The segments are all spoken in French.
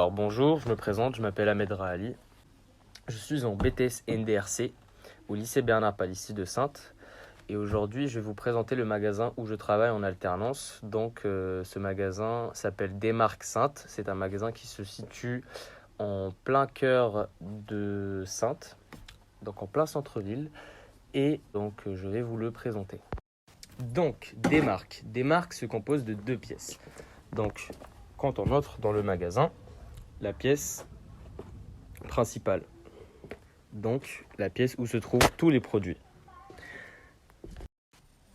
Alors bonjour, je me présente, je m'appelle Ahmed Rahali. Je suis en BTS NDRC au lycée Bernard Palissy de Saintes. Et aujourd'hui, je vais vous présenter le magasin où je travaille en alternance. Donc ce magasin s'appelle Desmarques Saintes. C'est un magasin qui se situe en plein cœur de Saintes, donc en plein centre-ville. Et donc je vais vous le présenter. Donc Desmarques se compose de deux pièces. Donc quand on entre dans le magasin, la pièce principale, donc la pièce où se trouvent tous les produits.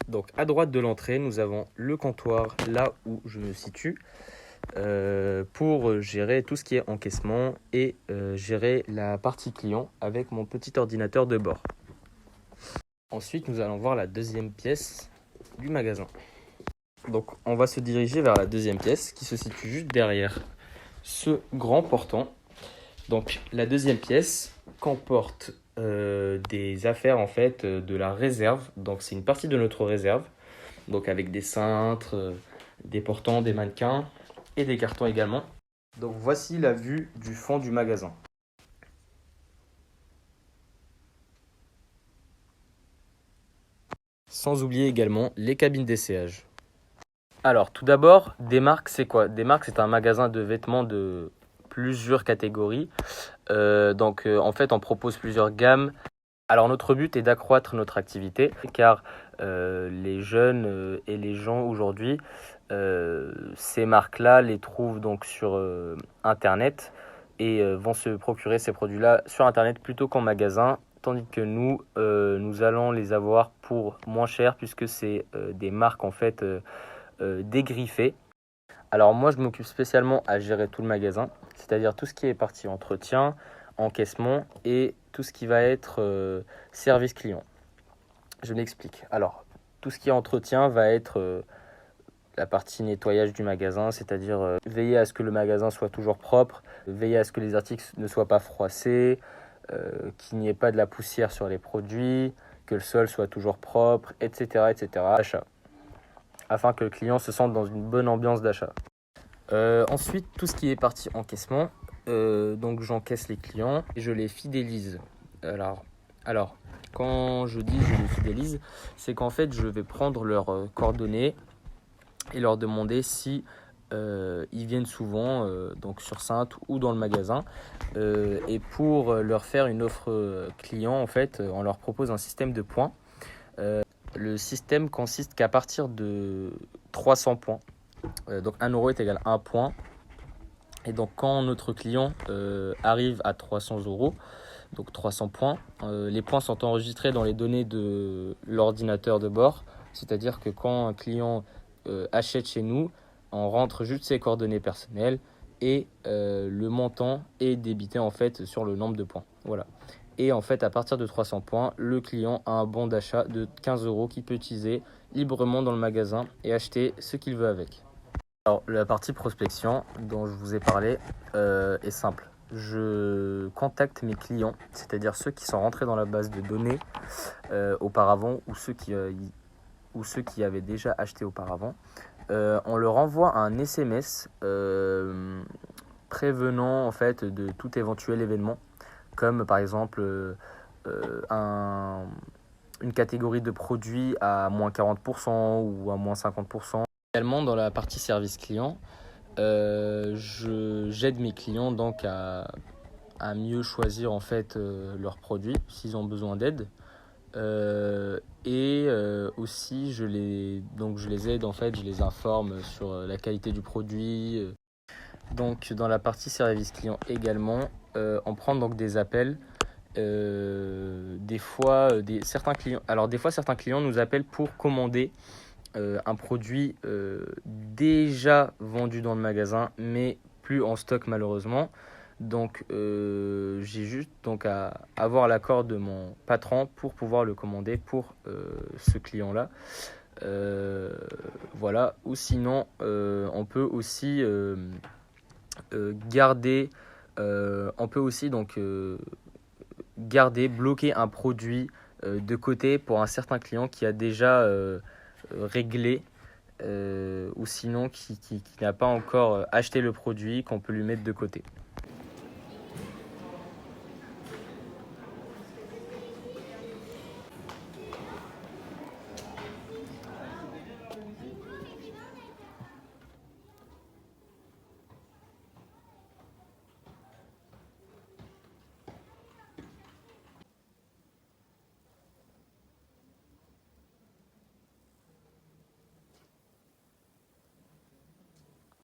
Donc à droite de l'entrée, nous avons le comptoir, là où je me situe, pour gérer tout ce qui est encaissement et gérer la partie client avec mon petit ordinateur de bord. Ensuite, nous allons voir la deuxième pièce du magasin. Donc on va se diriger vers la deuxième pièce qui se situe juste derrière ce grand portant. Donc la deuxième pièce comporte des affaires en fait de la réserve. Donc c'est une partie de notre réserve. Donc avec des cintres, des portants, des mannequins et des cartons également. Donc voici la vue du fond du magasin. Sans oublier également les cabines d'essayage. Alors tout d'abord, Desmarques c'est quoi? Desmarques c'est un magasin de vêtements de plusieurs catégories. En fait, on propose plusieurs gammes. Alors, notre but est d'accroître notre activité car les jeunes et les gens aujourd'hui, ces marques-là les trouvent donc sur Internet et vont se procurer ces produits-là sur Internet plutôt qu'en magasin. Tandis que nous allons les avoir pour moins cher puisque c'est des marques en fait dégriffées. Alors moi, je m'occupe spécialement à gérer tout le magasin, c'est-à-dire tout ce qui est partie entretien, encaissement et tout ce qui va être service client. Je m'explique. Alors, tout ce qui est entretien va être la partie nettoyage du magasin, c'est-à-dire veiller à ce que le magasin soit toujours propre, veiller à ce que les articles ne soient pas froissés, qu'il n'y ait pas de la poussière sur les produits, que le sol soit toujours propre, etc., etc. Achat, afin que le client se sente dans une bonne ambiance d'achat. Ensuite, tout ce qui est partie encaissement, donc j'encaisse les clients et je les fidélise. Alors, quand je dis je les fidélise, c'est qu'en fait je vais prendre leurs coordonnées et leur demander si ils viennent souvent donc sur Saintes ou dans le magasin. Et pour leur faire une offre client, en fait, on leur propose un système de points. Le système consiste qu'à partir de 300 points, donc 1 euro est égal à 1 point. Et donc quand notre client arrive à 300 euros, donc 300 points, les points sont enregistrés dans les données de l'ordinateur de bord. C'est-à-dire que quand un client achète chez nous, on rentre juste ses coordonnées personnelles et le montant est débité en fait sur le nombre de points. Voilà. Et en fait, à partir de 300 points, le client a un bon d'achat de 15 euros qu'il peut utiliser librement dans le magasin et acheter ce qu'il veut avec. Alors, la partie prospection dont je vous ai parlé est simple. Je contacte mes clients, c'est-à-dire ceux qui sont rentrés dans la base de données auparavant ou ceux qui avaient déjà acheté auparavant. On leur envoie un SMS prévenant en fait de tout éventuel événement, comme par exemple une catégorie de produits à moins 40% ou à moins 50%. Également dans la partie service client, j'aide mes clients donc à mieux choisir en fait leurs produits s'ils ont besoin d'aide. Aussi je les aide en fait, je les informe sur la qualité du produit. Donc dans la partie service client également, on prend donc des appels. Des fois certains clients nous appellent pour commander un produit déjà vendu dans le magasin mais plus en stock malheureusement. Donc j'ai juste donc à avoir l'accord de mon patron pour pouvoir le commander pour ce client là. Voilà. Ou sinon on peut aussi garder bloquer un produit de côté pour un certain client qui a déjà réglé ou sinon qui n'a pas encore acheté le produit qu'on peut lui mettre de côté.